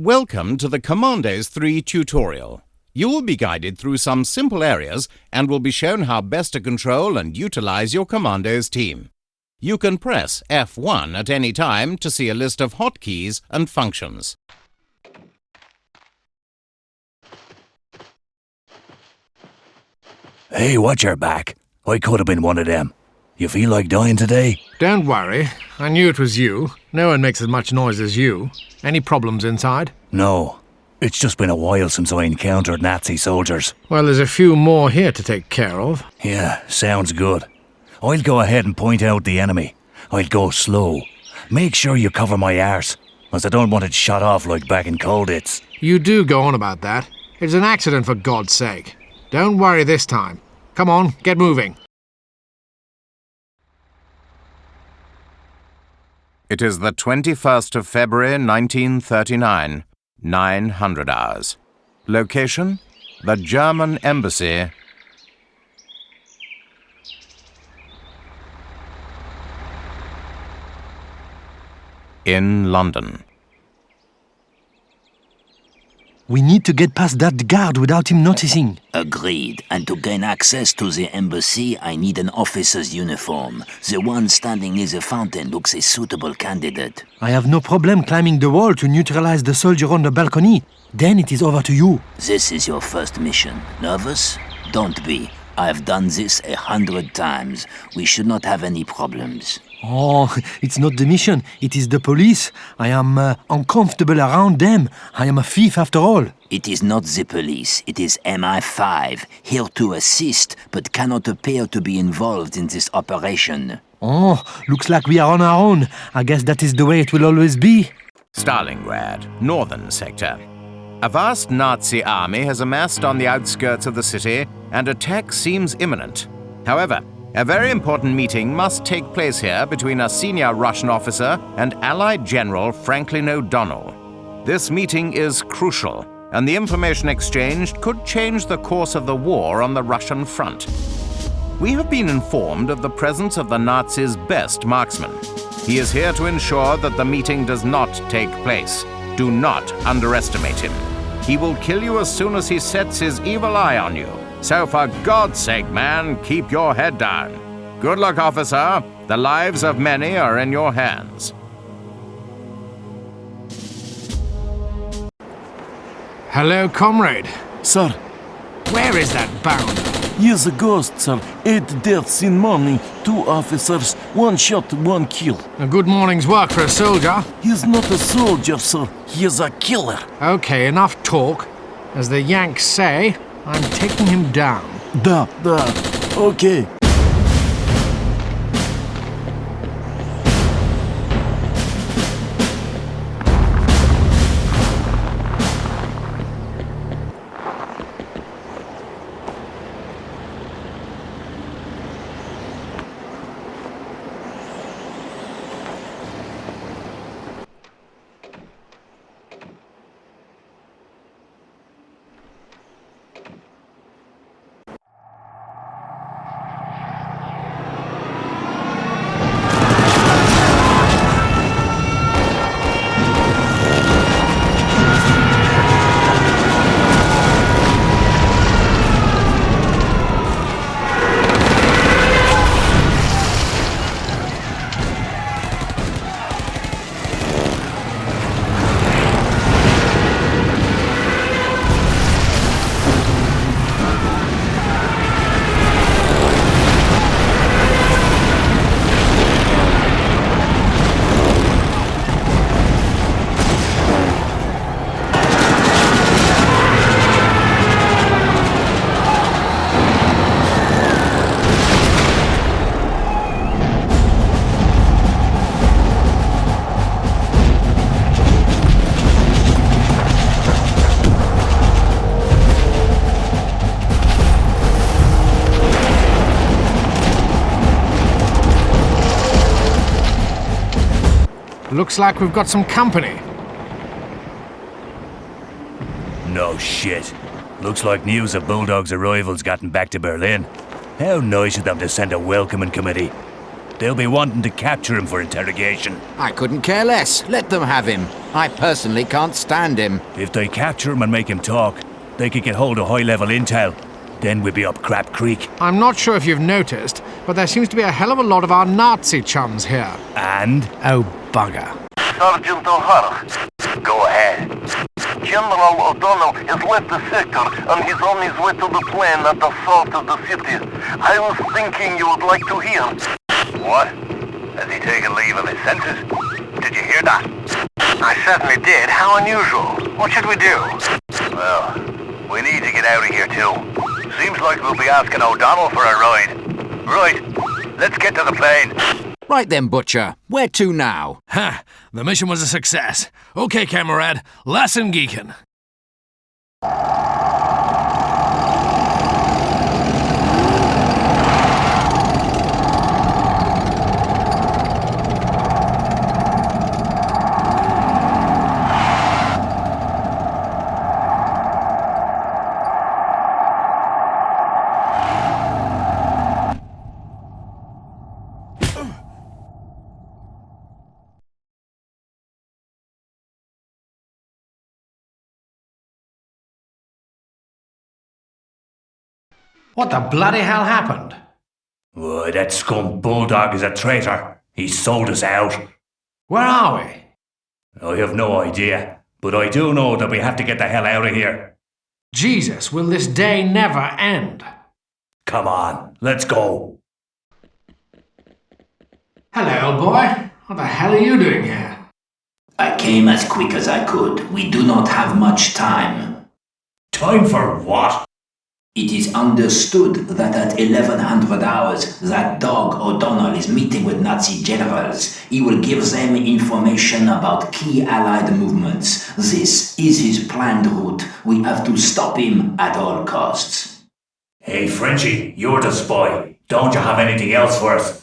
Welcome to the Commandos 3 tutorial. You will be guided through some simple areas and will be shown how best to control and utilize your Commandos team. You can press F1 at any time to see a list of hotkeys and functions. Hey, watch your back. I could have been one of them. You feel like dying today? Don't worry. I knew it was you. No one makes as much noise as you. Any problems inside? No. It's just been a while since I encountered Nazi soldiers. Well, there's a few more here to take care of. Yeah, sounds good. I'll go ahead and point out the enemy. I'll go slow. Make sure you cover my arse, as I don't want it shot off like back in Colditz. You do go on about that. It's an accident, for God's sake. Don't worry this time. Come on, get moving. It is the 21st of February 1939, 900 hours. Location? The German Embassy. In London. We need to get past that guard without him noticing. Agreed. And to gain access to the embassy, I need an officer's uniform. The one standing near the fountain looks a suitable candidate. I have no problem climbing the wall to neutralize the soldier on the balcony. Then it is over to you. This is your first mission. Nervous? Don't be. I have done this 100 times. We should not have any problems. Oh, it's not the mission. It is the police. I am uncomfortable around them. I am a thief after all. It is not the police. It is MI5, here to assist, but cannot appear to be involved in this operation. Oh, looks like we are on our own. I guess that is the way it will always be. Stalingrad, northern sector. A vast Nazi army has amassed on the outskirts of the city, and attack seems imminent. However, a very important meeting must take place here between a senior Russian officer and Allied General Franklin O'Donnell. This meeting is crucial, and the information exchanged could change the course of the war on the Russian front. We have been informed of the presence of the Nazis' best marksman. He is here to ensure that the meeting does not take place. Do not underestimate him. He will kill you as soon as he sets his evil eye on you. So for God's sake, man, keep your head down. Good luck, officer. The lives of many are in your hands. Hello, comrade. Sir, Where is that bounder? he is a ghost, sir. 8 deaths in morning, 2 officers, 1 shot, 1 kill. A good morning's work for a soldier. He is not a soldier, sir. He is a killer. Okay, enough talk. As the Yanks say, I'm taking him down. Da, okay. Looks like we've got some company. No shit. Looks like news of Bulldog's arrival's gotten back to Berlin. How nice of them to send a welcoming committee. They'll be wanting to capture him for interrogation. I couldn't care less. Let them have him. I personally can't stand him. If they capture him and make him talk, they could get hold of high-level intel. Then we'd be up Crap Creek. I'm not sure if you've noticed, but there seems to be a hell of a lot of our Nazi chums here. And? Oh, bugger. Sergeant O'Hara, go ahead. General O'Donnell has left the sector and he's on his way to the plane at the south of the city. I was thinking you would like to hear. What? Has he taken leave of his senses? Did you hear that? I certainly did. How unusual. What should we do? Well, we need to get out of here too. Seems like we'll be asking O'Donnell for a ride. Right, let's get to the plane. Right then, Butcher. Where to now? Ha! The mission was a success. Okay, comrade, lassen geeken. What the bloody hell happened? Why, that scum bulldog is a traitor. He sold us out. Where are we? I have no idea, but I do know that we have to get the hell out of here. Jesus, will this day never end? Come on, let's go. Hello, old boy. What the hell are you doing here? I came as quick as I could. We do not have much time. Time for what? It is understood that at 1100 hours, that dog O'Donnell is meeting with Nazi generals. He will give them information about key Allied movements. This is his planned route. We have to stop him at all costs. Hey, Frenchie, you're the spy. Don't you have anything else for us?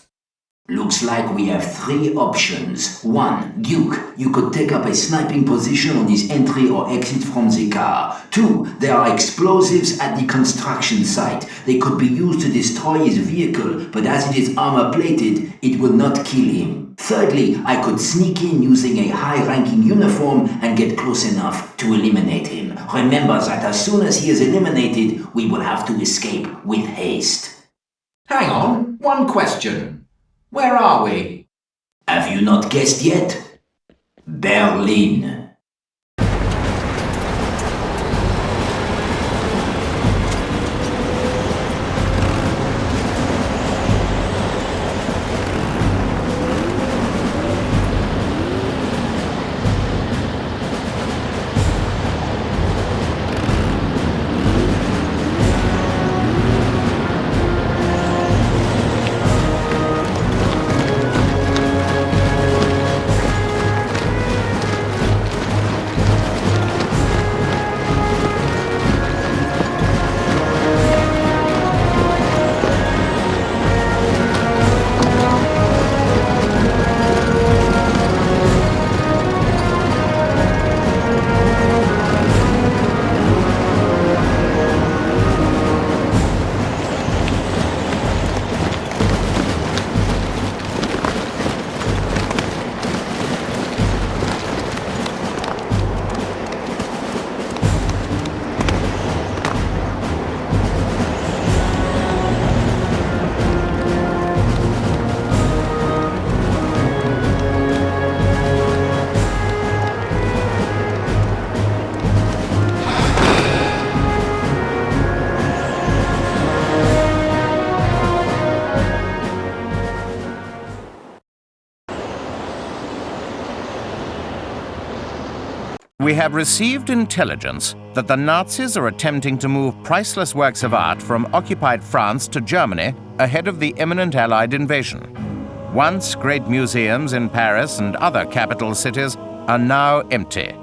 Looks like we have three options. 1. Duke, you could take up a sniping position on his entry or exit from the car. 2. There are explosives at the construction site. They could be used to destroy his vehicle, but as it is armor-plated, it will not kill him. Thirdly, I could sneak in using a high-ranking uniform and get close enough to eliminate him. Remember that as soon as he is eliminated, we will have to escape with haste. Hang on. One question. Where are we? Have you not guessed yet? Berlin. We have received intelligence that the Nazis are attempting to move priceless works of art from occupied France to Germany ahead of the imminent Allied invasion. Once great museums in Paris and other capital cities are now empty.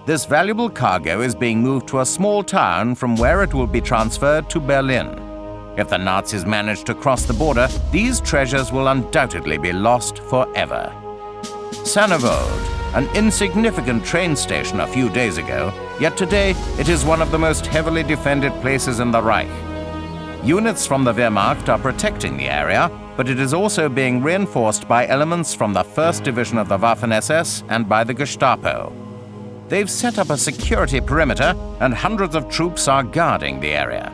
This valuable cargo is being moved to a small town from where it will be transferred to Berlin. If the Nazis manage to cross the border, these treasures will undoubtedly be lost forever. Sanneveld, an insignificant train station a few days ago, yet today it is one of the most heavily defended places in the Reich. Units from the Wehrmacht are protecting the area, but it is also being reinforced by elements from the 1st Division of the Waffen-SS and by the Gestapo. They've set up a security perimeter and hundreds of troops are guarding the area.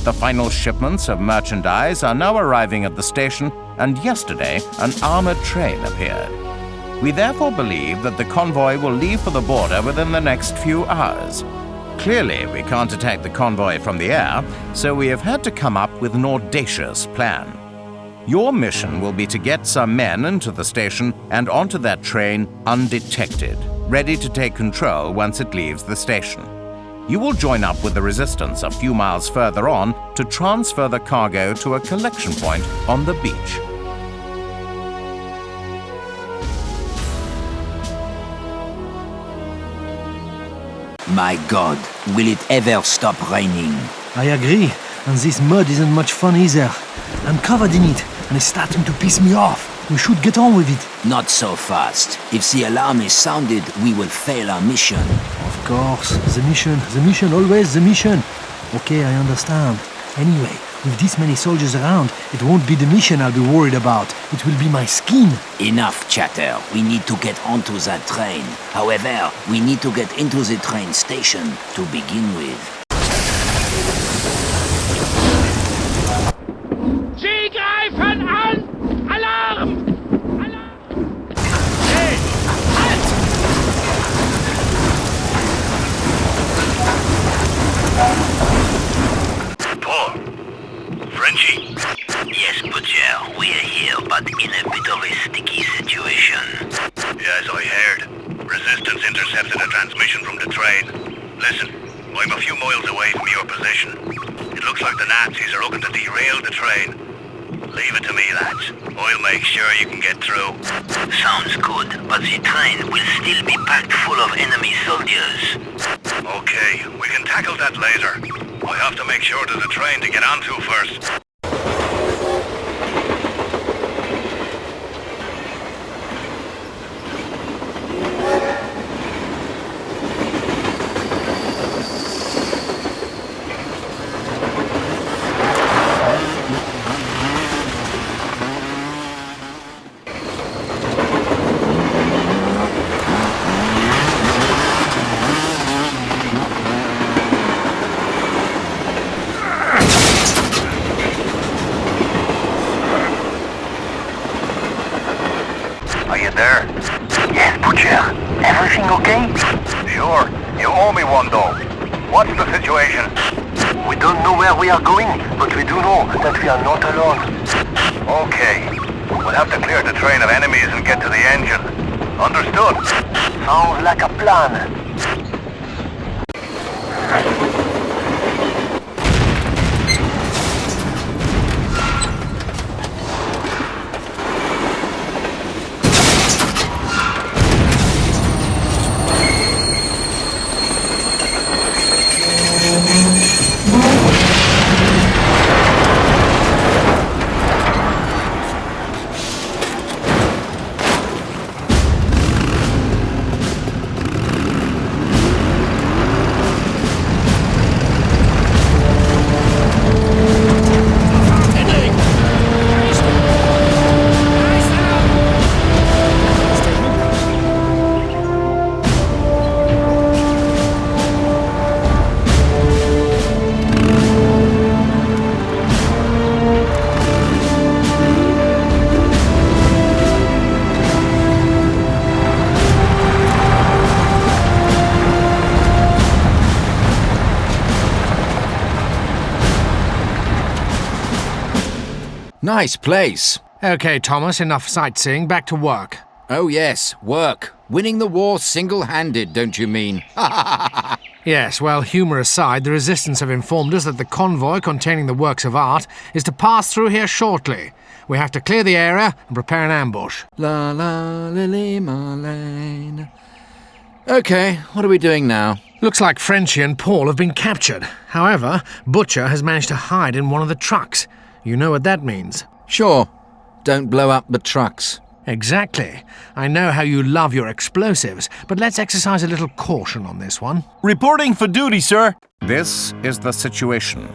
The final shipments of merchandise are now arriving at the station, and yesterday an armored train appeared. We therefore believe that the convoy will leave for the border within the next few hours. Clearly, we can't attack the convoy from the air, so we have had to come up with an audacious plan. Your mission will be to get some men into the station and onto that train undetected, ready to take control once it leaves the station. You will join up with the resistance a few miles further on to transfer the cargo to a collection point on the beach. My God, will it ever stop raining? I agree, and this mud isn't much fun either. I'm covered in it, and it's starting to piss me off. We should get on with it. Not so fast. If the alarm is sounded, we will fail our mission. Of course, the mission, always the mission. Okay, I understand. Anyway, with this many soldiers around, it won't be the mission I'll be worried about. It will be my skin. Enough chatter. We need to get onto that train. However, we need to get into the train station to begin with. Sie greifen an! Alarm! Alarm! Hey! Halt! Paul? Frenchie? Yes, Butcher. We are here, but in a bit of a sticky situation. Yes, I heard. Resistance intercepted a transmission from the train. Listen, I'm a few miles away from your position. It looks like the Nazis are looking to derail the train. Leave it to me, lads. I'll make sure you can get through. Sounds good, but the train will still be packed full of enemy soldiers. Okay, we can tackle that later. I have to make sure there's a train to get onto first. There? Yes, Butcher. Everything okay? Sure. You owe me one, though. What's the situation? We don't know where we are going, but we do know that we are not alone. Okay. We'll have to clear the train of enemies and get to the engine. Understood? Sounds like a plan. Nice place. Okay, Thomas, enough sightseeing. Back to work. Oh yes, work. Winning the war single-handed, don't you mean? Yes, well, humour aside, the resistance have informed us that the convoy containing the works of art is to pass through here shortly. We have to clear the area and prepare an ambush. La la lily Marlene. Okay, what are we doing now? Looks like Frenchie and Paul have been captured. However, Butcher has managed to hide in one of the trucks. You know what that means? Sure. Don't blow up the trucks. Exactly. I know how you love your explosives, but let's exercise a little caution on this one. Reporting for duty, sir. This is the situation.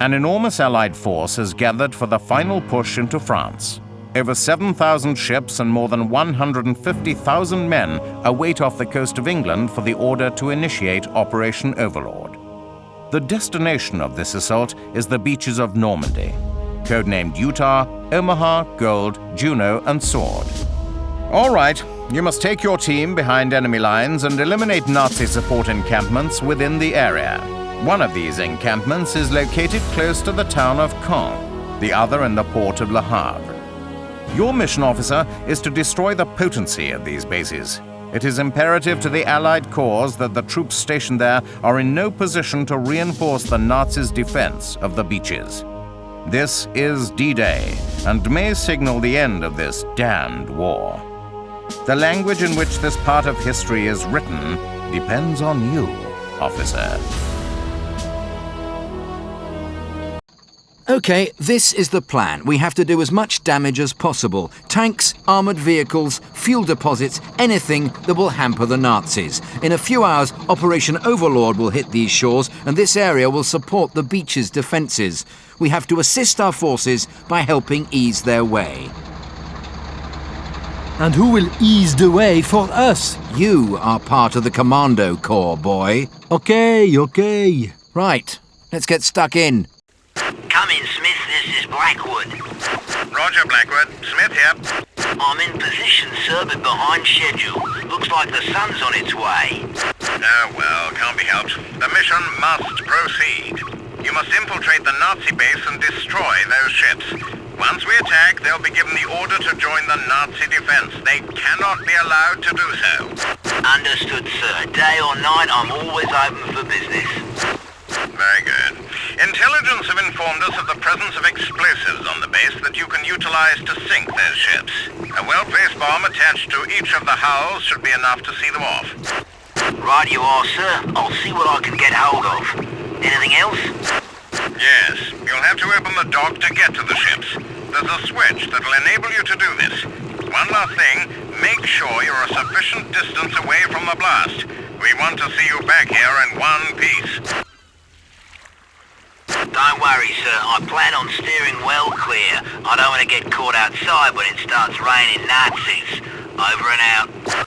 an enormous Allied force has gathered for the final push into France. Over 7,000 ships and more than 150,000 men await off the coast of England for the order to initiate Operation Overlord. The destination of this assault is the beaches of Normandy, codenamed Utah, Omaha, Gold, Juno, and Sword. All right, you must take your team behind enemy lines and eliminate Nazi support encampments within the area. One of these encampments is located close to the town of Caen, the other in the port of Le Havre. Your mission, officer, is to destroy the potency of these bases. It is imperative to the Allied cause that the troops stationed there are in no position to reinforce the Nazis' defense of the beaches. This is D-Day, and may signal the end of this damned war. The language in which this part of history is written depends on you, officer. Okay, this is the plan. We have to do as much damage as possible. Tanks, armoured vehicles, fuel deposits, anything that will hamper the Nazis. In a few hours, Operation Overlord will hit these shores, and this area will support the beach's defences. We have to assist our forces by helping ease their way. And who will ease the way for us? You are part of the Commando Corps, boy. Okay. Right, let's get stuck in. Come in, Smith. This is Blackwood. Roger, Blackwood. Smith here. I'm in position, sir, but behind schedule. Looks like the sun's on its way. Oh, well, can't be helped. The mission must proceed. You must infiltrate the Nazi base and destroy those ships. Once we attack, they'll be given the order to join the Nazi defense. They cannot be allowed to do so. Understood, sir. Day or night, I'm always open for business. Very good. Intelligence have informed us of the presence of explosives on the base that you can utilize to sink those ships. A well-placed bomb attached to each of the hulls should be enough to see them off. Right you are, sir. I'll see what I can get hold of. Anything else? Yes, you'll have to open the dock to get to the ships. There's a switch that'll enable you to do this. One last thing, make sure you're a sufficient distance away from the blast. We want to see you back here in one piece. Don't worry, sir. I plan on steering well clear. I don't want to get caught outside when it starts raining Nazis. Over and out.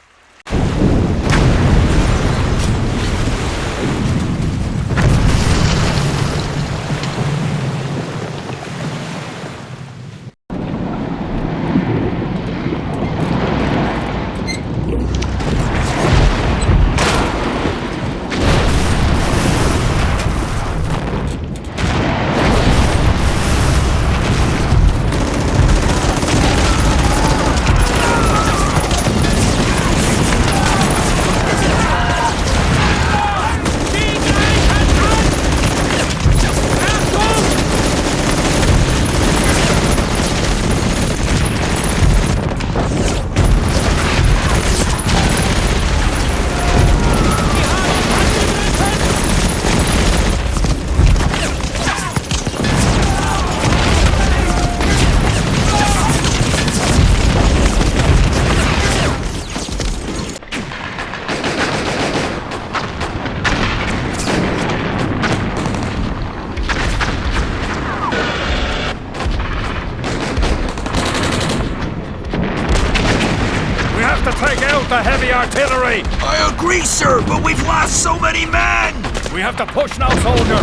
Take out the heavy artillery! I agree, sir, but we've lost so many men! We have to push now, soldier!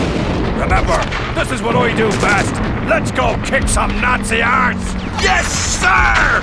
Remember, this is what I do best! Let's go kick some Nazi arse! Yes, sir!